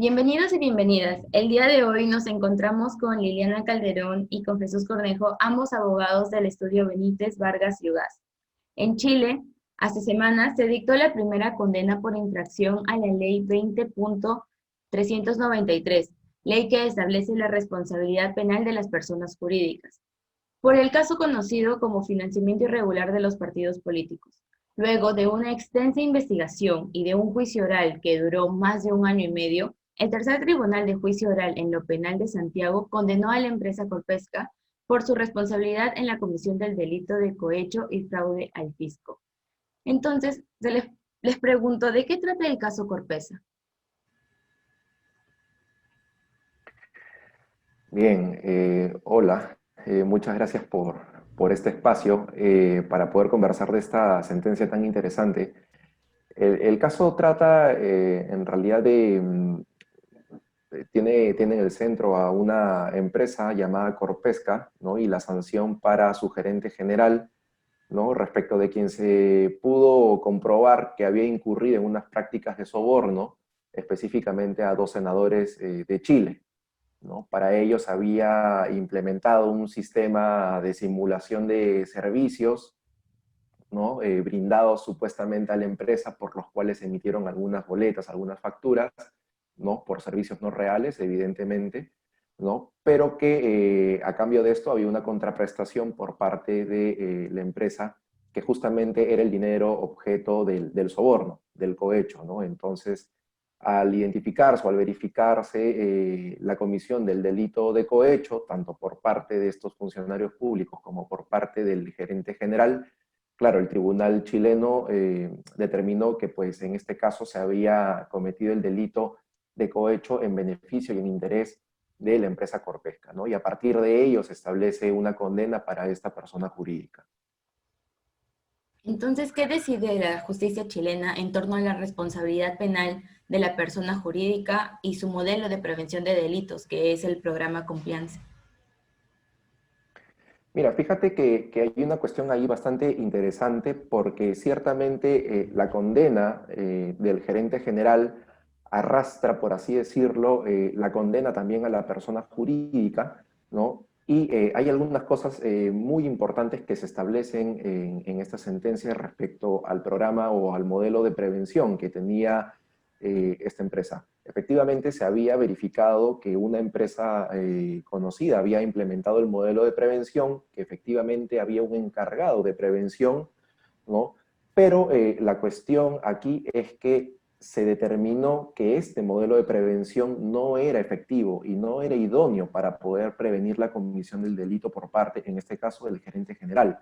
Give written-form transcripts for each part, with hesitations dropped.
Bienvenidos y bienvenidas. El día de hoy nos encontramos con Liliana Calderón y con Jesús Cornejo, ambos abogados del estudio Benítez, Vargas y Ugaz. En Chile, hace semanas se dictó la primera condena por infracción a la Ley 20.393, ley que establece la responsabilidad penal de las personas jurídicas, por el caso conocido como financiamiento irregular de los partidos políticos. Luego de una extensa investigación y de un juicio oral que duró más de un año y medio, el tercer tribunal de juicio oral en lo penal de Santiago condenó a la empresa Corpesca por su responsabilidad en la comisión del delito de cohecho y fraude al fisco. Entonces, les pregunto, ¿de qué trata el caso Corpesa? Bien, hola, muchas gracias por este espacio para poder conversar de esta sentencia tan interesante. El caso trata en realidad tiene en el centro a una empresa llamada Corpesca, ¿no? Y la sanción para su gerente general, ¿no? Respecto de quien se pudo comprobar que había incurrido en unas prácticas de soborno, específicamente a dos senadores de Chile. ¿No? Para ellos había implementado un sistema de simulación de servicios, ¿no? Brindados supuestamente a la empresa, por los cuales emitieron algunas boletas, algunas facturas, ¿no? Por servicios no reales, evidentemente, ¿no? Pero que a cambio de esto había una contraprestación por parte de la empresa, que justamente era el dinero objeto del soborno, del cohecho, ¿no? Entonces, al identificarse o al verificarse la comisión del delito de cohecho, tanto por parte de estos funcionarios públicos como por parte del gerente general, claro, el tribunal chileno determinó que pues en este caso se había cometido el delito de cohecho en beneficio y en interés de la empresa Corpesca, ¿no? Y a partir de ello se establece una condena para esta persona jurídica. Entonces, ¿qué decide la justicia chilena en torno a la responsabilidad penal de la persona jurídica y su modelo de prevención de delitos, que es el programa Compliance? Mira, fíjate que hay una cuestión ahí bastante interesante porque ciertamente la condena del gerente general arrastra, por así decirlo, la condena también a la persona jurídica, ¿no? Y hay algunas cosas muy importantes que se establecen en esta sentencia respecto al programa o al modelo de prevención que tenía esta empresa. Efectivamente, se había verificado que una empresa conocida había implementado el modelo de prevención, que efectivamente había un encargado de prevención, ¿no? Pero la cuestión aquí es que se determinó que este modelo de prevención no era efectivo y no era idóneo para poder prevenir la comisión del delito por parte, en este caso, del gerente general.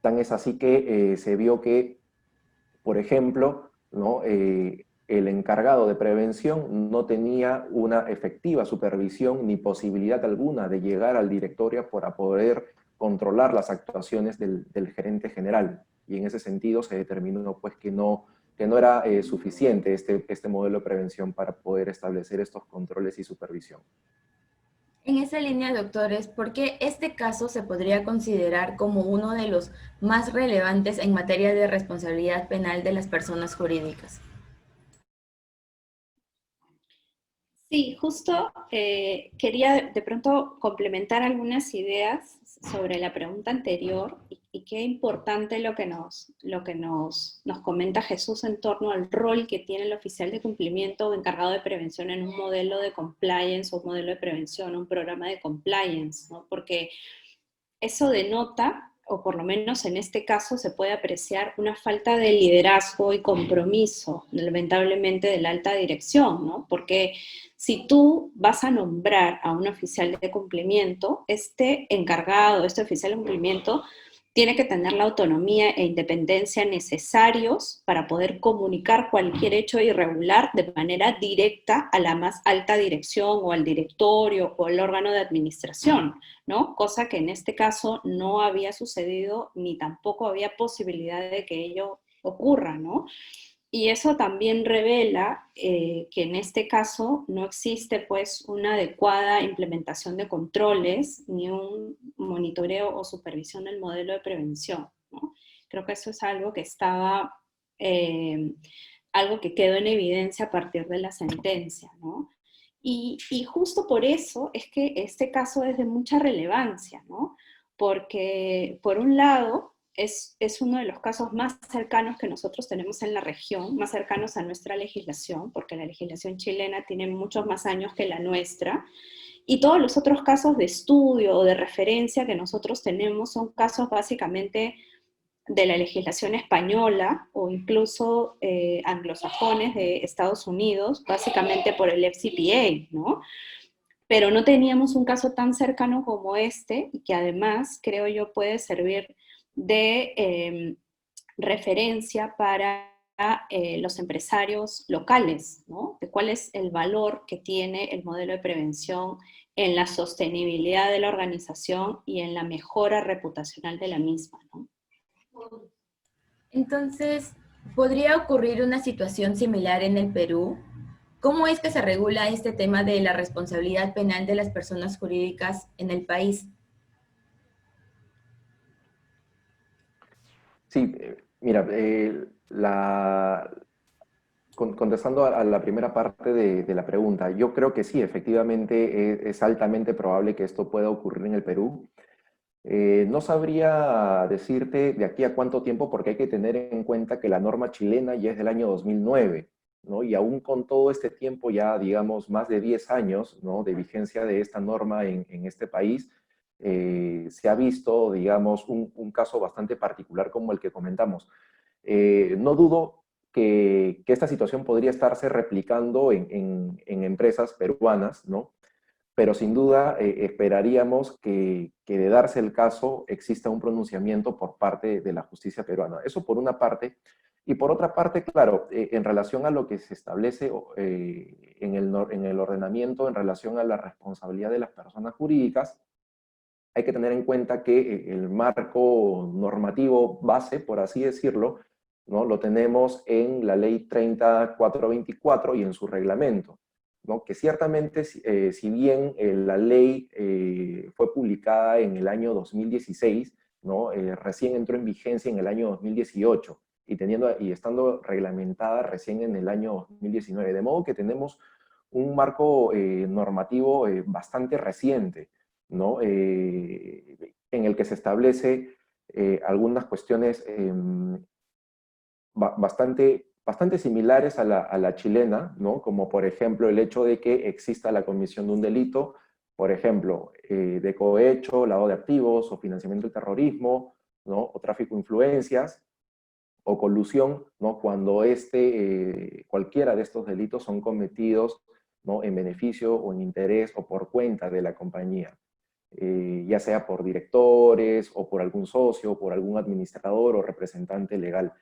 Tan es así que se vio que, por ejemplo, ¿no? El encargado de prevención no tenía una efectiva supervisión ni posibilidad alguna de llegar al directorio para poder controlar las actuaciones del gerente general. Y en ese sentido se determinó pues, que no era suficiente este modelo de prevención para poder establecer estos controles y supervisión. En esa línea, doctores, ¿por qué este caso se podría considerar como uno de los más relevantes en materia de responsabilidad penal de las personas jurídicas? Sí, justo quería de pronto complementar algunas ideas sobre la pregunta anterior y qué importante lo que nos comenta Jesús en torno al rol que tiene el oficial de cumplimiento o encargado de prevención en un modelo de compliance o un modelo de prevención, un programa de compliance, ¿no? Porque eso denota, o por lo menos en este caso se puede apreciar una falta de liderazgo y compromiso, lamentablemente, de la alta dirección, ¿no? Porque si tú vas a nombrar a un oficial de cumplimiento, este encargado, este oficial de cumplimiento, tiene que tener la autonomía e independencia necesarios para poder comunicar cualquier hecho irregular de manera directa a la más alta dirección o al directorio o al órgano de administración, ¿no? Cosa que en este caso no había sucedido ni tampoco había posibilidad de que ello ocurra, ¿no? Y eso también revela que en este caso no existe pues una adecuada implementación de controles ni un monitoreo o supervisión del modelo de prevención, ¿no? Creo que eso es algo que estaba algo que quedó en evidencia a partir de la sentencia, ¿no? Y justo por eso es que este caso es de mucha relevancia, ¿no? Porque, por un lado, es uno de los casos más cercanos que nosotros tenemos en la región, más cercanos a nuestra legislación, porque la legislación chilena tiene muchos más años que la nuestra, y todos los otros casos de estudio o de referencia que nosotros tenemos son casos básicamente de la legislación española o incluso anglosajones de Estados Unidos, básicamente por el FCPA, ¿no? Pero no teníamos un caso tan cercano como este, y que además creo yo puede servir de referencia para los empresarios locales, ¿no? De cuál es el valor que tiene el modelo de prevención en la sostenibilidad de la organización y en la mejora reputacional de la misma, ¿no? Entonces, ¿podría ocurrir una situación similar en el Perú? ¿Cómo es que se regula este tema de la responsabilidad penal de las personas jurídicas en el país? Sí, mira, contestando a la primera parte de la pregunta, yo creo que sí, efectivamente es altamente probable que esto pueda ocurrir en el Perú. No sabría decirte de aquí a cuánto tiempo, porque hay que tener en cuenta que la norma chilena ya es del año 2009, ¿no? Y aún con todo este tiempo, ya digamos más de 10 años, ¿no?, de vigencia de esta norma en este país, se ha visto, digamos, un caso bastante particular como el que comentamos. No dudo que esta situación podría estarse replicando en empresas peruanas, ¿no? Pero sin duda esperaríamos que de darse el caso exista un pronunciamiento por parte de la justicia peruana. Eso por una parte. Y por otra parte, claro, en relación a lo que se establece en el ordenamiento, en relación a la responsabilidad de las personas jurídicas, hay que tener en cuenta que el marco normativo base, por así decirlo, ¿no?, lo tenemos en la ley 30424 y en su reglamento, ¿no?, que ciertamente, si bien la ley fue publicada en el año 2016, ¿no?, recién entró en vigencia en el año 2018 y estando reglamentada recién en el año 2019, de modo que tenemos un marco normativo bastante reciente, ¿no?, en el que se establece algunas cuestiones bastante similares a la chilena, ¿no?, como por ejemplo el hecho de que exista la comisión de un delito, por ejemplo, de cohecho, lavado de activos o financiamiento del terrorismo, ¿no?, o tráfico de influencias, o colusión, ¿no?, cuando cualquiera de estos delitos son cometidos, ¿no?, en beneficio o en interés o por cuenta de la compañía. Ya sea por directores o por algún socio, o por algún administrador o representante legal.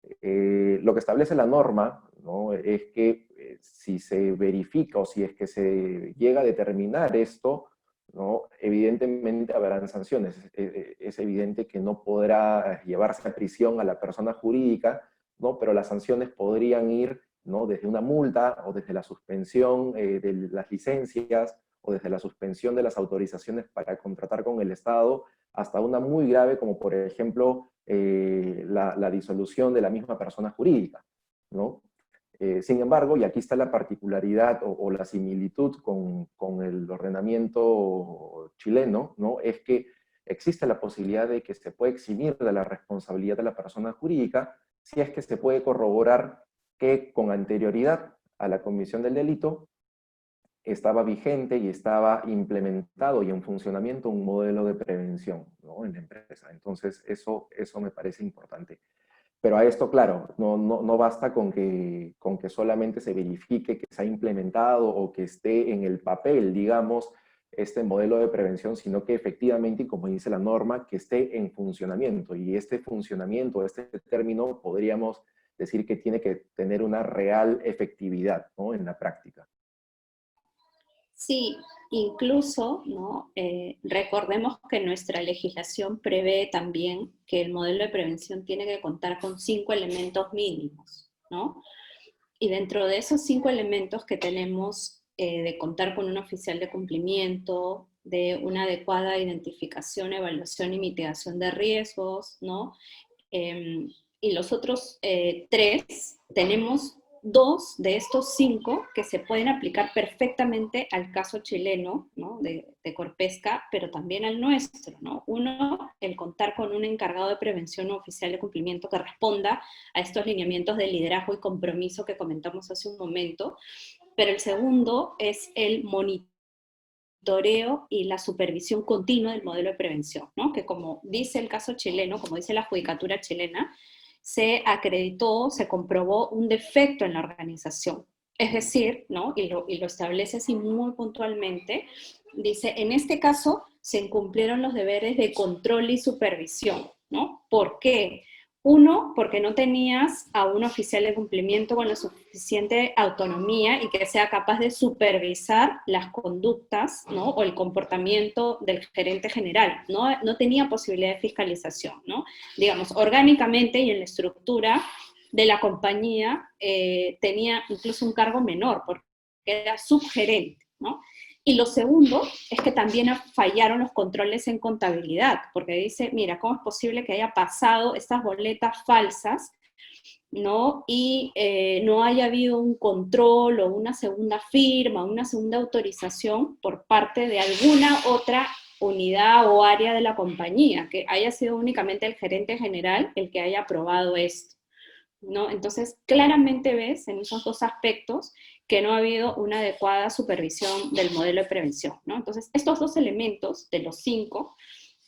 Lo que establece la norma, ¿no?, es que si se verifica o si es que se llega a determinar esto, ¿no?, evidentemente habrán sanciones. Es evidente que no podrá llevarse a prisión a la persona jurídica, ¿no?, pero las sanciones podrían ir, ¿no?, desde una multa o desde la suspensión de las licencias o desde la suspensión de las autorizaciones para contratar con el Estado, hasta una muy grave como por ejemplo la disolución de la misma persona jurídica, ¿no? Sin embargo, y aquí está la particularidad o la similitud con el ordenamiento chileno, ¿no?, es que existe la posibilidad de que se puede eximir de la responsabilidad de la persona jurídica si es que se puede corroborar que con anterioridad a la comisión del delito estaba vigente y estaba implementado y en funcionamiento un modelo de prevención, ¿no?, en la empresa. Entonces, eso me parece importante. Pero a esto, claro, no basta con que solamente se verifique que se ha implementado o que esté en el papel, digamos, este modelo de prevención, sino que efectivamente, y como dice la norma, que esté en funcionamiento. Y este funcionamiento, este término, podríamos decir que tiene que tener una real efectividad, ¿no?, en la práctica. Sí, incluso, ¿no? Recordemos que nuestra legislación prevé también que el modelo de prevención tiene que contar con 5 elementos mínimos, ¿no? Y dentro de esos 5 elementos que tenemos de contar con un oficial de cumplimiento, de una adecuada identificación, evaluación y mitigación de riesgos, ¿no? Y los otros 3 tenemos 2 de estos 5 que se pueden aplicar perfectamente al caso chileno, ¿no? de Corpesca, pero también al nuestro, ¿no? Uno, el contar con un encargado de prevención o oficial de cumplimiento que responda a estos lineamientos de liderazgo y compromiso que comentamos hace un momento, pero el segundo es el monitoreo y la supervisión continua del modelo de prevención, ¿no? Que como dice el caso chileno, como dice la judicatura chilena, se acreditó, se comprobó un defecto en la organización. Es decir, ¿no? y lo establece así muy puntualmente, dice, en este caso se incumplieron los deberes de control y supervisión, ¿no? ¿Por qué? Uno, porque no tenías a un oficial de cumplimiento con la suficiente autonomía y que sea capaz de supervisar las conductas, ¿no? O el comportamiento del gerente general. No tenía posibilidad de fiscalización, ¿no? Digamos, orgánicamente y en la estructura de la compañía tenía incluso un cargo menor, porque era subgerente, ¿no? Y lo segundo es que también fallaron los controles en contabilidad, porque dice, mira, ¿cómo es posible que haya pasado estas boletas falsas, ¿no? Y no haya habido un control o una segunda firma, una segunda autorización por parte de alguna otra unidad o área de la compañía, que haya sido únicamente el gerente general el que haya aprobado esto, ¿no? Entonces, claramente ves en esos dos aspectos que no ha habido una adecuada supervisión del modelo de prevención, ¿no? Entonces, estos dos elementos de los 5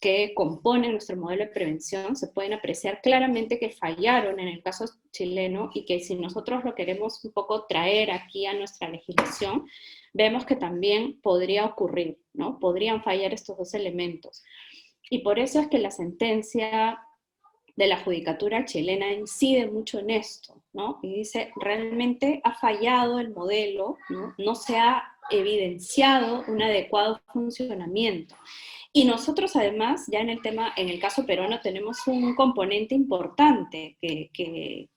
que componen nuestro modelo de prevención se pueden apreciar claramente que fallaron en el caso chileno y que si nosotros lo queremos un poco traer aquí a nuestra legislación, vemos que también podría ocurrir, ¿no? Podrían fallar estos dos elementos. Y por eso es que la sentencia de la judicatura chilena incide mucho en esto, ¿no? Y dice, realmente ha fallado el modelo, ¿no? No se ha evidenciado un adecuado funcionamiento. Y nosotros además, ya en el caso peruano, tenemos un componente importante que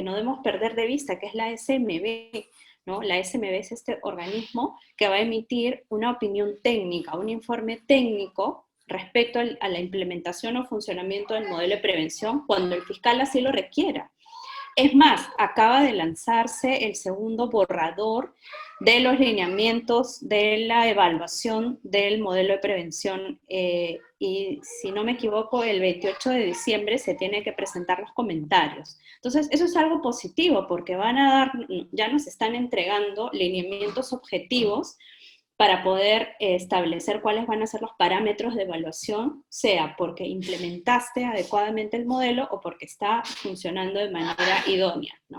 no debemos perder de vista, que es la SMB, ¿no? La SMB es este organismo que va a emitir una opinión técnica, un informe técnico respecto a la implementación o funcionamiento del modelo de prevención cuando el fiscal así lo requiera. Es más, acaba de lanzarse el segundo borrador de los lineamientos de la evaluación del modelo de prevención y si no me equivoco, el 28 de diciembre se tiene que presentar los comentarios. Entonces, eso es algo positivo porque ya nos están entregando lineamientos objetivos para poder establecer cuáles van a ser los parámetros de evaluación, sea porque implementaste adecuadamente el modelo o porque está funcionando de manera idónea, ¿no?